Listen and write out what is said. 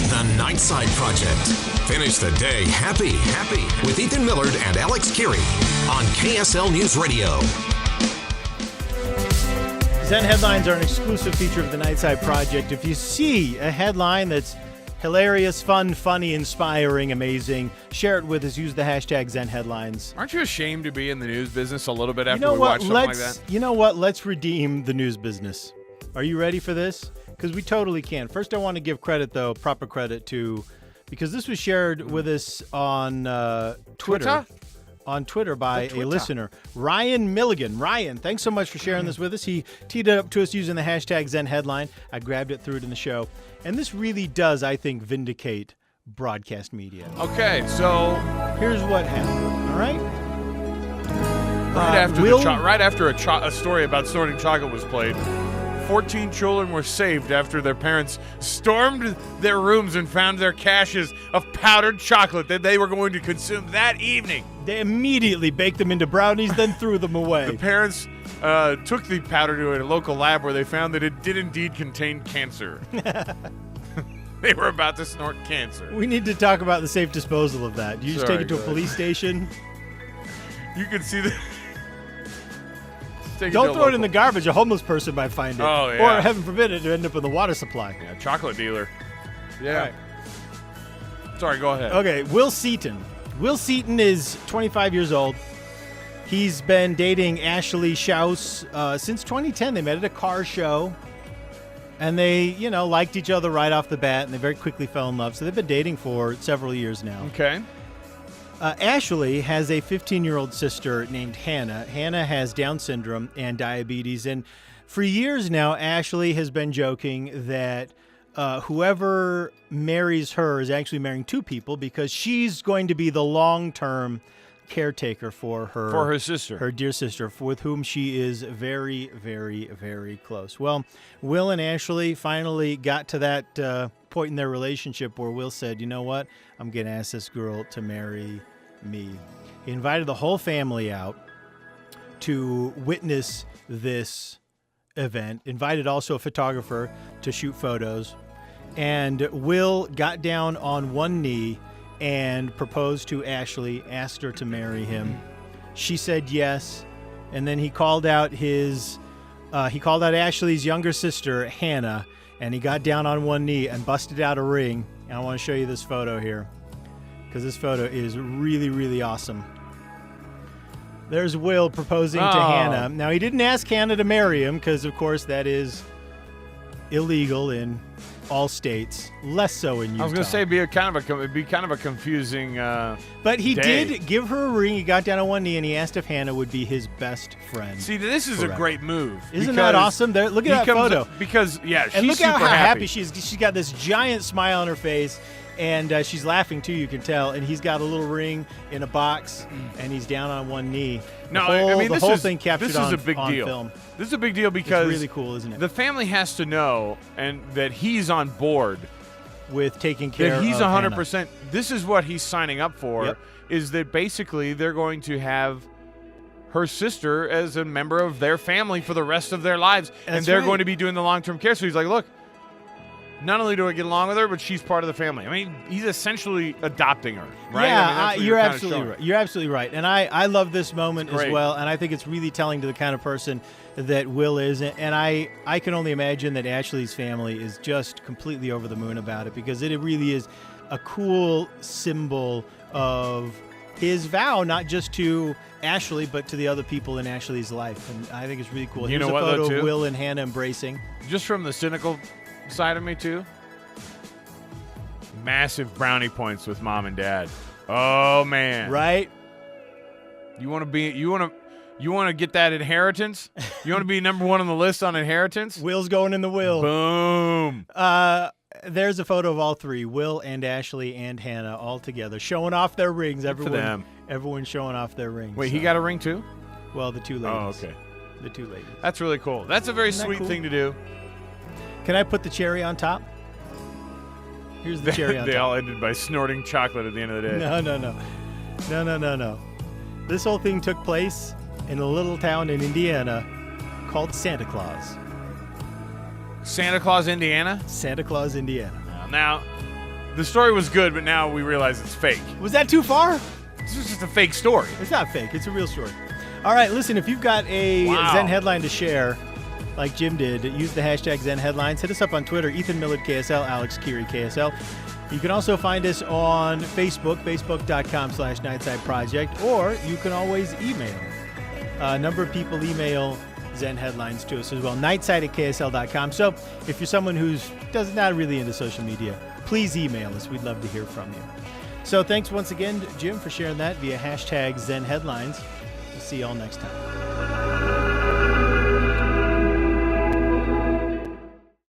The Nightside Project. Finish the day happy with Ethan Millard and Alex Keary on KSL News Radio. Zen Headlines are an exclusive feature of the Nightside Project. If you see a headline that's hilarious, fun, funny, inspiring, amazing, share it with us. Use the hashtag Zen Headlines. Aren't you ashamed to be in the news business a little bit after we watch something like that? You know what? Let's redeem the news business. Are you ready for this? Because we totally can. First, I want to give credit, though, proper credit to, because this was shared with us on Twitter. On Twitter by a listener, Ryan Milligan. Ryan, thanks so much for sharing this with us. He teed it up to us using the hashtag Zen Headline. I grabbed it, threw it in the show. And this really does, I think, vindicate broadcast media. Okay, so here's what happened, all right? Right after a story about snorting chocolate was played, 14 children were saved after their parents stormed their rooms and found their caches of powdered chocolate that they were going to consume that evening. They immediately baked them into brownies, then threw them away. The parents took the powder to a local lab where they found that it did indeed contain cancer. They were about to snort cancer. We need to talk about the safe disposal of that. You just take it to a police station? You can see the... Don't throw it in the garbage. A homeless person might find it. Oh, yeah. Or, heaven forbid, it end up in the water supply. Yeah, chocolate dealer. Yeah. Right. Sorry, go ahead. Okay, Will Seaton. Will Seaton is 25 years old. He's been dating Ashley Schaus since 2010. They met at a car show. And they, liked each other right off the bat, and they very quickly fell in love. So they've been dating for several years now. Okay. Ashley has a 15-year-old sister named Hannah. Hannah has Down syndrome and diabetes. And for years now, Ashley has been joking that whoever marries her is actually marrying two people because she's going to be the long-term caretaker for her sister, her dear sister, with whom she is very, very, very close. Well, Will and Ashley finally got to that point in their relationship where Will said, you know what, I'm going to ask this girl to marry me. He invited the whole family out to witness this event, invited also a photographer to shoot photos, and Will got down on one knee and proposed to Ashley, asked her to marry him. She said yes, and then he called out Ashley's younger sister, Hannah, and he got down on one knee and busted out a ring. And I want to show you this photo here, because this photo is really, really awesome. There's Will proposing to Hannah. Now, he didn't ask Hannah to marry him, because, of course, that is illegal in all states, less so in Utah. I was going to say it'd be kind of a confusing but he day. did give her a ring. He got down on one knee and he asked if Hannah would be his best friend. See, this is forever. A great move. Isn't that awesome? There, look at that photo. Because she's and look super how happy happy she is. She's got this giant smile on her face, and she's laughing too. You can tell. And he's got a little ring in a box, and he's down on one knee. No, the whole thing captured this is a big on deal. film. This is a big deal because it's really cool, isn't it? The family has to know and that he's on board with taking care of that he's 100%. Hannah. This is what he's signing up for. Yep. Is that basically they're going to have her sister as a member of their family for the rest of their lives, and they're going to be doing the long-term care. So he's like, look, not only do I get along with her, but she's part of the family. I mean, he's essentially adopting her, right? Yeah, you're absolutely right. You're absolutely right. And I love this moment as well, and I think it's really telling to the kind of person that Will is. And I can only imagine that Ashley's family is just completely over the moon about it, because it really is a cool symbol of his vow, not just to Ashley, but to the other people in Ashley's life. And I think it's really cool. Here's a photo of Will and Hannah embracing. Just from the cynical side of me too, massive brownie points with mom and dad. Oh man, right? You want to get that inheritance? You want to be number one on the list on inheritance? Will's going in the will. Boom. There's a photo of all three, Will and Ashley and Hannah, all together, showing off their rings. Everyone's showing off their rings. Wait, he got a ring too? Well, the two ladies. Oh, okay. The two ladies. That's really cool. That's a very sweet thing to do. Can I put the cherry on top? Here's the cherry on top. They all ended by snorting chocolate at the end of the day. No. This whole thing took place in a little town in Indiana called Santa Claus. Santa Claus, Indiana? Santa Claus, Indiana. Now, the story was good, but now we realize it's fake. Was that too far? This is just a fake story. It's not fake. It's a real story. All right, listen, if you've got a Zen headline to share, like Jim did, use the hashtag Zen Headlines. Hit us up on Twitter, Ethan Millard KSL, Alex Keary KSL. You can also find us on Facebook, facebook.com/Nightside Project, or you can always email. A number of people email Zen Headlines to us as well, nightside@ksl.com. So if you're someone who's not really into social media, please email us. We'd love to hear from you. So thanks once again, Jim, for sharing that via hashtag Zen Headlines. We'll see you all next time.